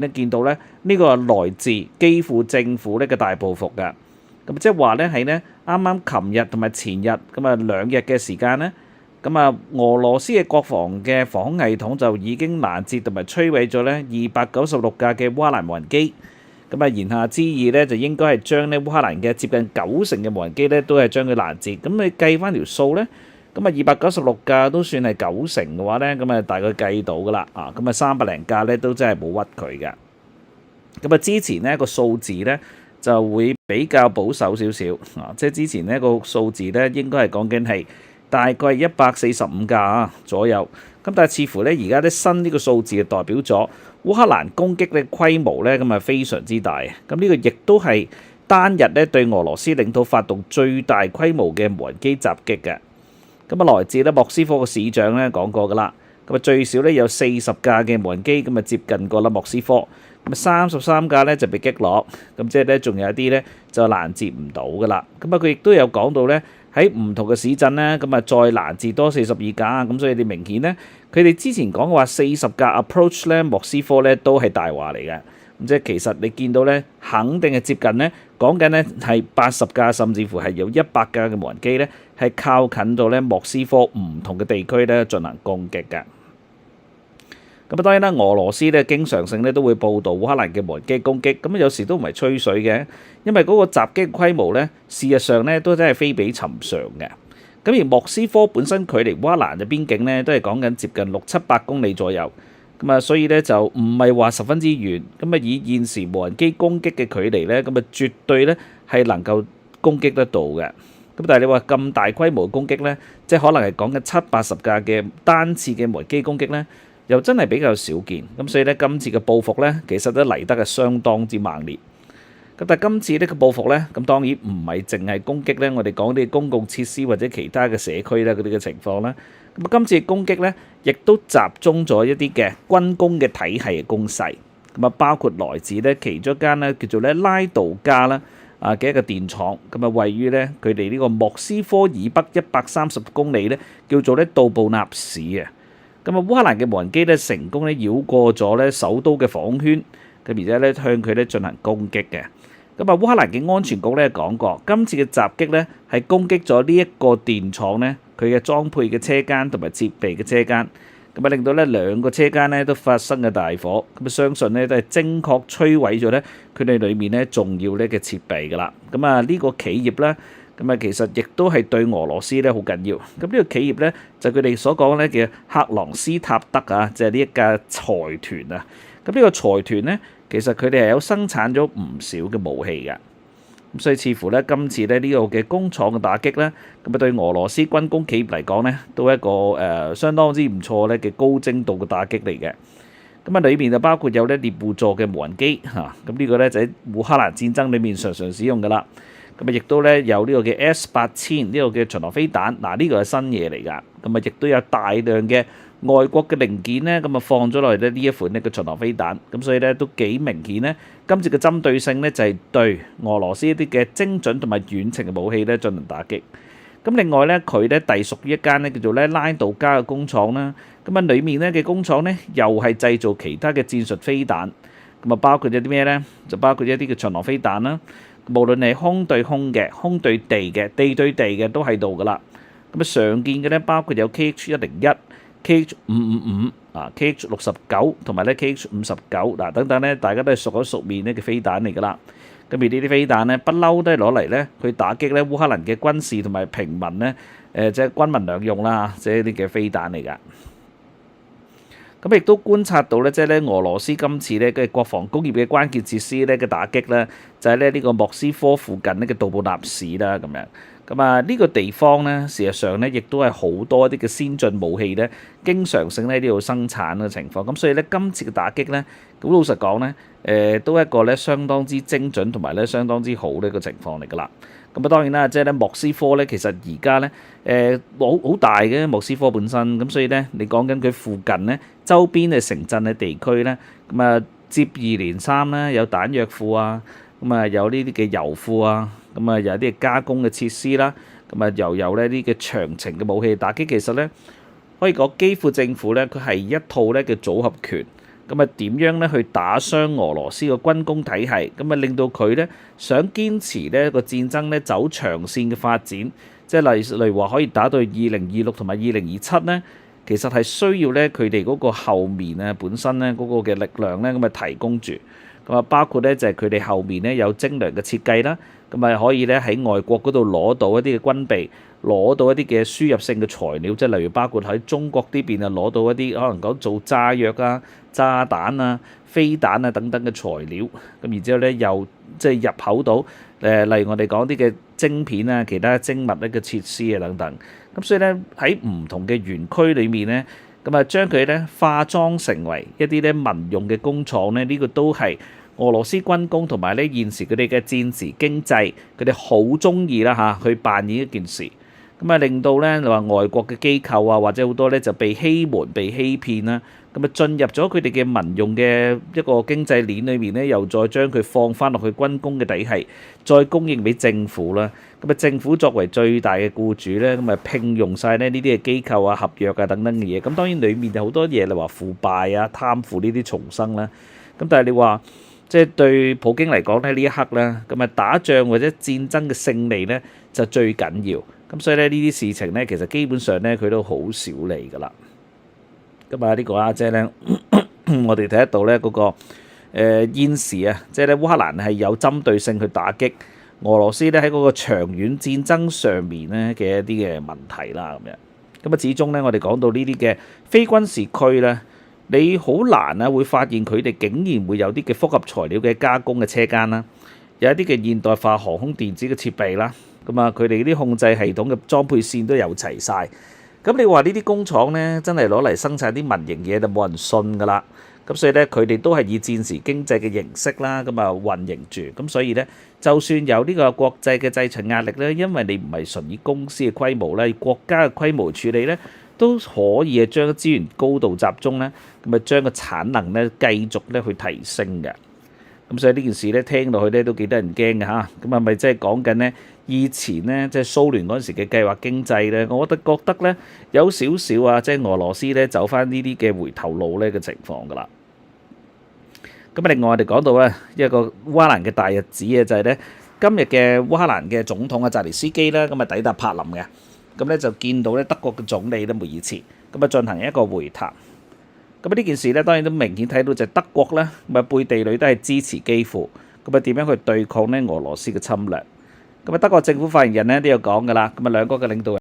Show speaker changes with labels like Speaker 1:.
Speaker 1: 咧見到咧呢個來自基輔政府呢嘅大報復㗎。咁即係話咧喺呢啱啱琴日同埋前日咁啊2日嘅時間咧，咁啊俄羅斯嘅國防嘅防空系統就已經攔截同埋摧毀咗咧296架嘅烏克蘭無人機。咁啊言下之意咧就應該係將咧烏克蘭嘅接近90%嘅無人機咧都係將佢攔截。咁你計翻條數咧，咁啊296架都算係90%嘅話咧，咁啊大概計到噶啦。啊，咁啊300零架咧都真係冇屈佢嘅。咁啊之前呢個數字咧就會比較保守少少啊，即係之前呢個數字咧應該係講緊係大概145架左右。咁但係似乎咧而家啲新呢個數字就代表咗烏克蘭攻擊嘅規模咧咁啊非常之大。咁呢個亦都係單日咧對俄羅斯領土發動最大規模嘅無人機襲擊嘅。咁啊來自咧莫斯科嘅市長咧講過噶啦，咁啊最少咧有40架嘅無人機咁啊接近過啦莫斯科。咁啊33架咧就被擊落，咁即係咧仲有一啲咧就攔截唔到噶啦。咁啊佢亦都有講到咧喺唔同嘅市鎮咧，咁啊再攔截多42架，咁所以你明顯咧佢哋之前講嘅話40架 approach 咧莫斯科咧都係大話嚟嘅。咁即係其實你見到咧肯定係接近咧講緊咧係80架，甚至乎係有100架嘅無人機咧係靠近到咧莫斯科唔同嘅地區咧進行攻擊嘅。咁啊當然啦，俄羅斯咧經常性咧都會報導烏克蘭嘅無人機攻擊，咁有時都唔係吹水嘅，因為嗰個襲擊規模咧事實上咧都真係非比尋常嘅。咁而莫斯科本身距離烏克蘭嘅邊境咧都係講緊接近600-700公里左右，咁啊所以咧就唔係話十分之遠。咁啊以現時無人機攻擊嘅距離咧，咁啊絕對咧係能夠攻擊得到嘅。咁但係你話咁大規模攻擊咧，即係可能係講緊70-80架嘅單次嘅無人機攻擊咧，又真係比較少見。咁所以咧今次嘅報復咧，其實都嚟得係相當之猛烈。咁但係今次呢個報復咧，咁當然唔係淨係攻擊咧，我哋講啲公共設施或者其他嘅社區咧嗰啲嘅情況啦。咁今次嘅攻擊咧，亦都集中咗一啲嘅軍工嘅體系嘅攻勢。咁啊包括來自咧其中一間咧叫做咧拉杜加啦嘅一個電廠，咁啊位於咧佢哋呢個莫斯科以北130公里咧，叫做咧杜布納市啊。咁啊，烏克蘭嘅無人機咧成功咧繞過咗咧首都嘅防空圈，咁而且咧向佢咧進行攻擊嘅。咁啊，烏克蘭嘅安全局咧講過，今次嘅襲擊咧係攻擊咗呢一個電廠咧佢嘅裝配嘅車間同埋設備嘅車間，咁啊令到咧2個車間咧都發生嘅大火，咁啊相信咧都係精確摧毀咗咧佢哋裡面咧重要咧嘅設備㗎啦。咁啊呢個企業咧。咁啊，其實亦都係對俄羅斯咧好緊要。咁呢個企業咧就佢哋所講咧嘅克朗斯塔德啊，即係呢一家財團啊。咁呢個財團咧，其實佢哋係有生產咗唔少嘅武器嘅。咁所以似乎咧今次咧呢個嘅工廠嘅打擊咧，咁啊對俄羅斯軍工企業嚟講咧，都係一個相當之唔錯咧嘅高精度嘅打擊嚟嘅。咁啊裏面就包括有咧獵戶座嘅無人機嚇，咁呢個咧就喺烏克蘭戰爭裏面常常使用㗎啦。咁啊，亦都咧有呢個嘅 S8000呢個嘅巡航飛彈，嗱呢個係新嘢嚟㗎。咁啊，亦都有大量嘅外國嘅零件咧，咁啊放咗落嚟咧呢一款呢個巡航飛彈。咁所以咧都幾明顯咧，今次嘅針對性咧就係對俄羅斯一啲嘅精準同埋遠程嘅武器咧進行打擊。咁另外咧，佢咧隸屬於一間咧叫做咧拉杜加嘅工廠啦。咁啊，裡面咧嘅工廠咧又係製造其他嘅戰術飛彈。咁啊，包括咗啲咩咧？就包括一啲嘅巡航飛彈啦。無論係空對空嘅、空對地嘅、地對地嘅都喺度㗎啦。咁啊，常見嘅咧包括有 KH-101、KH-555啊、KH-69同埋咧 KH-59嗱等等咧，大家都係熟口熟面呢嘅飛彈嚟㗎啦。咁而呢啲飛彈咧，不嬲都係攞嚟咧去打擊咧烏克蘭嘅軍事同埋平民咧，即係軍民兩用啦，即係呢啲嘅飛彈嚟㗎。咁亦都觀察到咧，即係咧俄羅斯今次咧嘅國防工業嘅關鍵設施咧嘅打擊咧，就係咧呢個莫斯科附近呢嘅杜布納市啦咁樣。咁啊呢個地方咧，事實上咧亦都係好多一啲嘅先進武器咧，經常性咧呢度生產嘅情況。咁所以咧今次嘅打擊咧，咁老實講咧，都係一個咧相當之精準同埋咧相當之好呢個情況嚟㗎啦。咁啊當然啦，即係咧莫斯科咧，其實而家咧好大嘅莫斯科本身，咁所以咧你講緊佢附近咧周邊嘅城鎮嘅地區咧，咁啊接二連三啦，有彈藥庫啊，咁啊有呢啲嘅油庫啊，咁啊有啲加工嘅設施啦，咁啊又有呢啲嘅長程嘅武器打擊，其實咧可以講基輔政府咧佢係一套咧嘅組合拳。咁啊點樣咧去打傷俄羅斯嘅軍工體系，咁啊令到佢咧想堅持呢個戰爭咧走長線嘅發展，即係例如話可以打到2026同埋2027咧，其實係需要咧佢哋嗰個後面啊本身咧嗰個嘅力量咧咁啊提供住，咁啊包括咧就係佢哋後面咧有精良嘅設計啦，咁啊可以咧喺外國嗰度攞到一啲嘅軍備，攞到一啲嘅輸入性嘅材料，即係例如包括喺中國呢邊啊攞到一啲可能講做炸藥啊、炸彈啊、飛彈啊等等嘅材料，咁然之後咧又即係入口到例如我哋講啲嘅晶片啊、其他精密咧嘅設施啊等等，咁所以咧喺唔同嘅園區裏面咧，咁啊將佢咧化妝成為一啲咧民用嘅工廠咧，呢個都係俄羅斯軍工同埋咧現時佢哋嘅戰時經濟，佢哋好中意啦嚇去扮演一件事，咁啊令到咧你話外國嘅機構啊或者好多咧就被欺瞞、被欺騙啦，咁啊進入咗佢哋嘅民用嘅一個經濟鏈裏面咧，又再將佢放翻落去軍工嘅體系，再供應俾政府啦。咁啊政府作為最大嘅僱主咧，咁啊聘用晒咧呢啲嘅機構啊、合約啊等等嘅嘢。咁當然裡面有好多嘢，例如話腐敗啊、貪腐呢啲重生啦。咁但係你話即係對普京嚟講咧，呢一刻咧，咁啊打仗或者戰爭嘅勝利咧就最緊要。咁所以咧呢啲事情咧，其實基本上咧佢都好少理㗎啦。咁啊呢個阿姐咧，我哋睇得到咧嗰個現時啊，即係咧烏克蘭係有針對性去打擊俄羅斯咧喺嗰個長遠戰爭上面咧嘅一啲嘅問題啦咁樣。咁啊始終咧我哋講到呢啲嘅非軍事區咧，你好難啊會發現佢哋竟然會有啲嘅複合材料嘅加工嘅車間啦，有一啲嘅現代化航空電子嘅設備啦，咁啊佢哋啲控制系統嘅裝配線都有齊晒。咁你話呢啲工廠咧，真係攞嚟生產啲民營嘢就冇人信噶啦。咁所以咧，佢哋都係以戰時經濟嘅形式啦，咁啊運營住。咁所以咧，就算有呢個國際嘅制裁壓力咧，因為你唔係純以公司嘅規模咧，國家嘅規模處理咧，都可以將資源高度集中咧，咁啊將個產能咧繼續咧去提升嘅。咁所以呢件事咧聽落去咧都幾得人驚嘅嚇。咁係咪即係講緊咧以前咧即係蘇聯嗰陣時嘅計劃經濟咧？我覺得咧有少少啊，即係俄羅斯咧走翻呢啲嘅回頭路咧嘅情況㗎啦。咁另外我哋講到咧一個烏克蘭嘅大日子啊，就係咧今日嘅烏克蘭嘅總統啊澤連斯基啦，咁啊抵達柏林嘅，咁咧就見到咧德國嘅總理咧梅爾茨，咁啊進行一個會談。咁呢件事咧當然都明顯睇到就係德國咧，咁啊背地裏都係支持基輔，咁啊點樣去對抗咧俄羅斯嘅侵略？咁啊德國政府發言人咧都有講㗎啦，咁啊兩國嘅領導人